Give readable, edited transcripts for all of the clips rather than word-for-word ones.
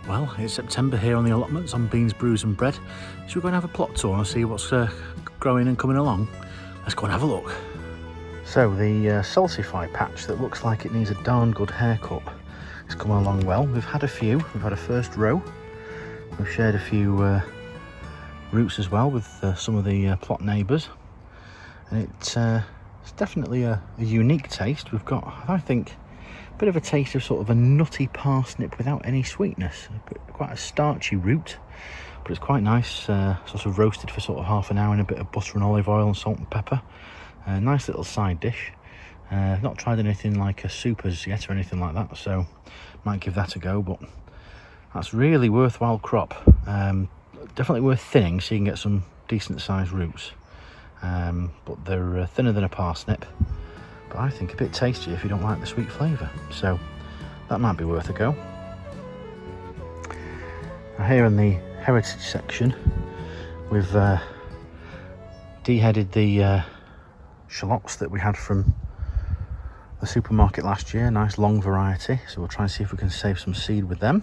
Well, it's September here on the allotments on Beans, Brews and Bread. So we're going to have a plot tour and see what's growing and coming along. Let's go and have a look. So the salisfy patch that looks like it needs a darn good haircut is coming along well. We've had a few. We've had a first row. We've shared a few roots as well with some of the plot neighbours. And it's definitely a unique taste. We've got, I think, a bit of a taste of sort of a nutty parsnip without any sweetness. Quite a starchy root, but it's quite nice, sort of roasted for sort of half an hour in a bit of butter and olive oil and salt and pepper. Nice little side dish. Not tried anything like a soup as yet or anything like that, so might give that a go, but that's really worthwhile crop. Definitely worth thinning so you can get some decent sized roots, but they're thinner than a parsnip, but I think a bit tastier if you don't like the sweet flavour, so that might be worth a go. Now here in the heritage section we've deheaded the shallots that we had from the supermarket last year. Nice long variety, so we'll try and see if we can save some seed with them.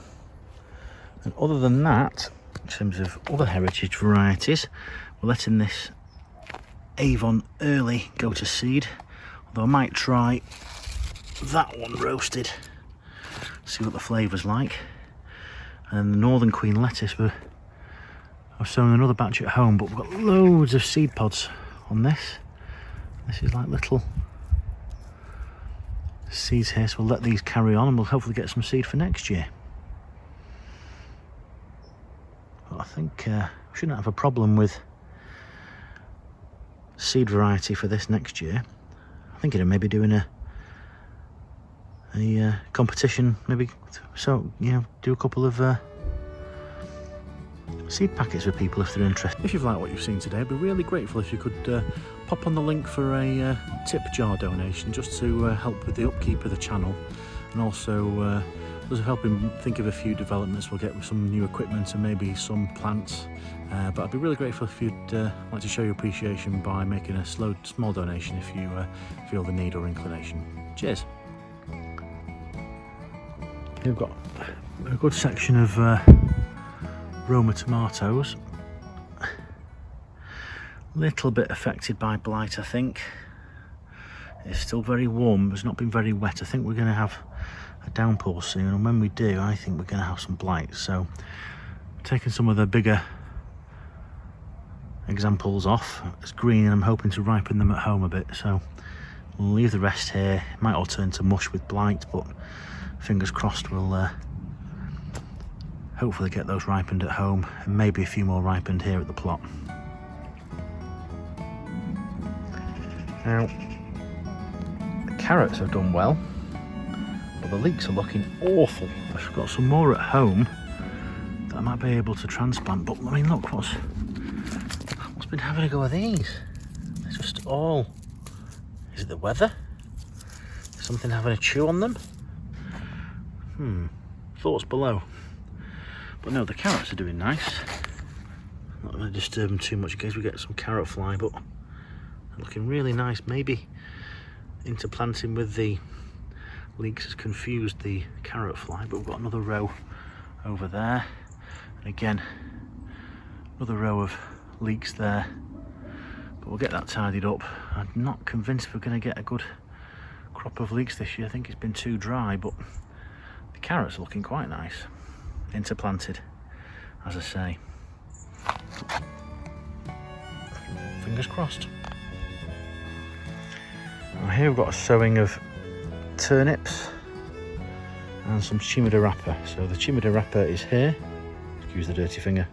And other than that, in terms of other heritage varieties, we're letting this Avon Early go to seed, although I might try that one roasted, see what the flavour's like. And the Northern Queen lettuce, I've sown another batch at home, but we've got loads of seed pods on this. This is like little seeds here, so we'll let these carry on and we'll hopefully get some seed for next year. But I think we shouldn't have a problem with seed variety for this next year. I'm thinking of maybe doing a competition, maybe, so you know, do a couple of seed packets for people if they're interested. If you've liked what you've seen today, I'd be really grateful if you could pop on the link for a tip jar donation, just to help with the upkeep of the channel, and also us helping think of a few developments we'll get with some new equipment and maybe some plants. But I'd be really grateful if you'd like to show your appreciation by making a small donation if you feel the need or inclination. Cheers. We've got a good section of Roma Tomatoes. Little bit affected by blight, I think. It's still very warm, it's not been very wet. I think we're going to have a downpour soon, and when we do, I think we're going to have some blight. So taking some of the bigger examples off. It's green and I'm hoping to ripen them at home a bit, so we'll leave the rest here. It might all turn to mush with blight, but fingers crossed we'll hopefully get those ripened at home, and maybe a few more ripened here at the plot. Now, the carrots have done well, but the leeks are looking awful. I've got some more at home that I might be able to transplant, but I mean, look, what's been having a go at these? They're just all... Is it the weather? Is something having a chew on them? Thoughts below. But no, the carrots are doing nice. Not going to disturb them too much in case we get some carrot fly, but they're looking really nice. Maybe interplanting with the leeks has confused the carrot fly, but we've got another row over there. And again, another row of leeks there. But we'll get that tidied up. I'm not convinced we're going to get a good crop of leeks this year. I think it's been too dry, but the carrots are looking quite nice. Interplanted, as I say. Fingers crossed. Now here we've got a sowing of turnips and some chimidarapa. So the chimidarapa is here, excuse the dirty finger,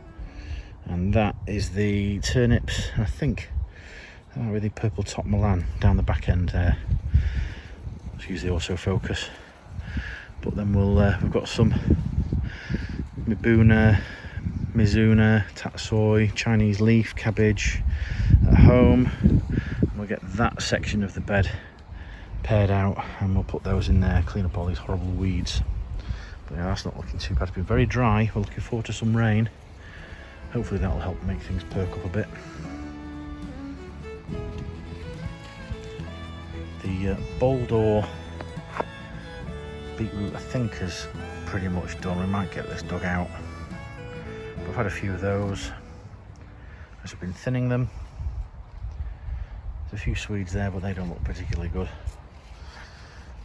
and that is the turnips. I think that might be the purple top Milan down the back end there. Excuse the autofocus. But then we've got some Mibuna, Mizuna, tatsoi, Chinese leaf, cabbage at home, and we'll get that section of the bed pared out and we'll put those in there, clean up all these horrible weeds. But yeah, that's not looking too bad. It's been very dry. We're looking forward to some rain. Hopefully that'll help make things perk up a bit. The Boldor beetroot, I think, has pretty much done. We might get this dug out. But I've had a few of those as I've been thinning them. There's a few Swedes there, but they don't look particularly good.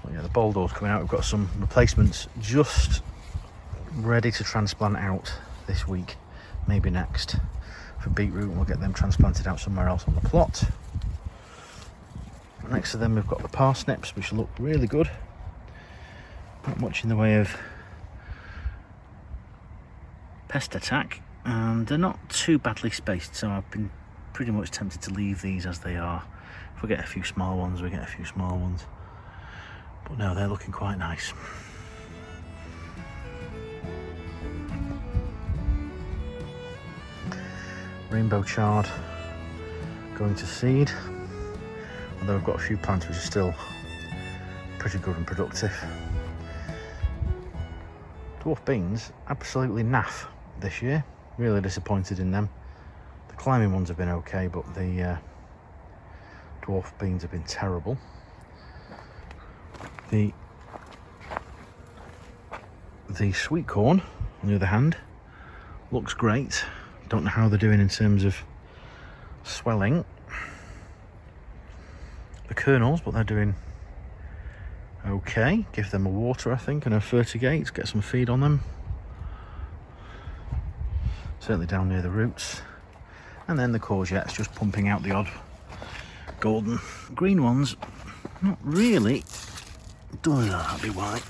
But yeah, the Boldor's coming out. We've got some replacements just ready to transplant out this week, maybe next. For beetroot, and we'll get them transplanted out somewhere else on the plot. Next to them we've got the parsnips, which look really good. Not much in the way of pest attack, and they're not too badly spaced, so I've been pretty much tempted to leave these as they are. If we get a few small ones, we get a few small ones. But no, they're looking quite nice. Rainbow chard going to seed, although I've got a few plants which are still pretty good and productive. Dwarf beans, absolutely naff this year. Really disappointed in them. The climbing ones have been okay, but the dwarf beans have been terrible. The sweetcorn, on the other hand, looks great. Don't know how they're doing in terms of swelling the kernels, but they're doing okay. Give them a water, I think, and a fertigate, get some feed on them. Certainly down near the roots. And then the courgettes, just pumping out the odd golden green ones. Not really. Oh, that'll be why.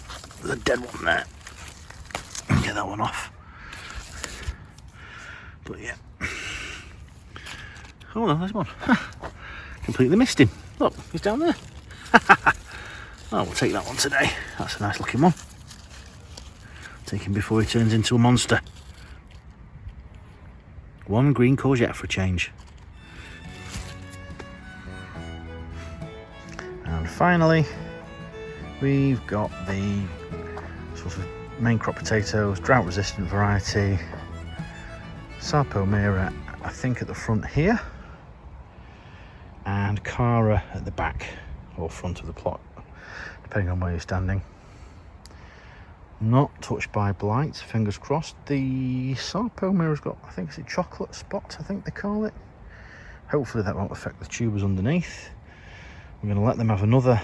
There's a dead one there. Get that one off. But yeah. Oh no, there's one. Completely missed him. Look, he's down there. Oh, we'll take that one today. That's a nice looking one. Take him before he turns into a monster. One green courgette for a change. And finally, we've got the sort of main crop potatoes, drought resistant variety. Sarpomera, I think, at the front here, and Cara at the back or front of the plot, depending on where you're standing. Not touched by blight, fingers crossed. The Sarpomera's got, I think it's a chocolate spot, I think they call it. Hopefully that won't affect the tubers underneath. We're going to let them have another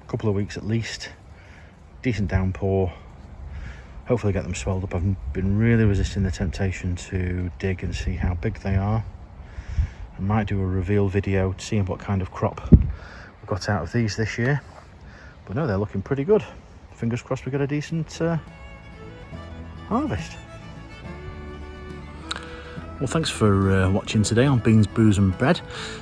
couple of weeks at least. Decent downpour. Hopefully get them swelled up. I've been really resisting the temptation to dig and see how big they are. I might do a reveal video to see what kind of crop we got out of these this year. But no, they're looking pretty good. Fingers crossed we get a decent harvest. Well, thanks for watching today on Beans, Brews and Bread.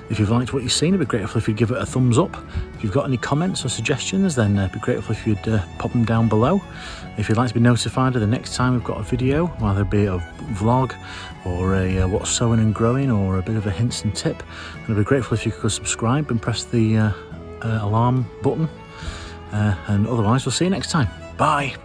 If you've liked what you've seen, it'd be grateful if you'd give it a thumbs up. If you've got any comments or suggestions, then it'd be grateful if you'd pop them down below. If you'd like to be notified of the next time we've got a video, whether it be a vlog or a what's sowing and growing or a bit of a hints and tip, then I'd be grateful if you could subscribe and press the alarm button. And otherwise, we'll see you next time. Bye.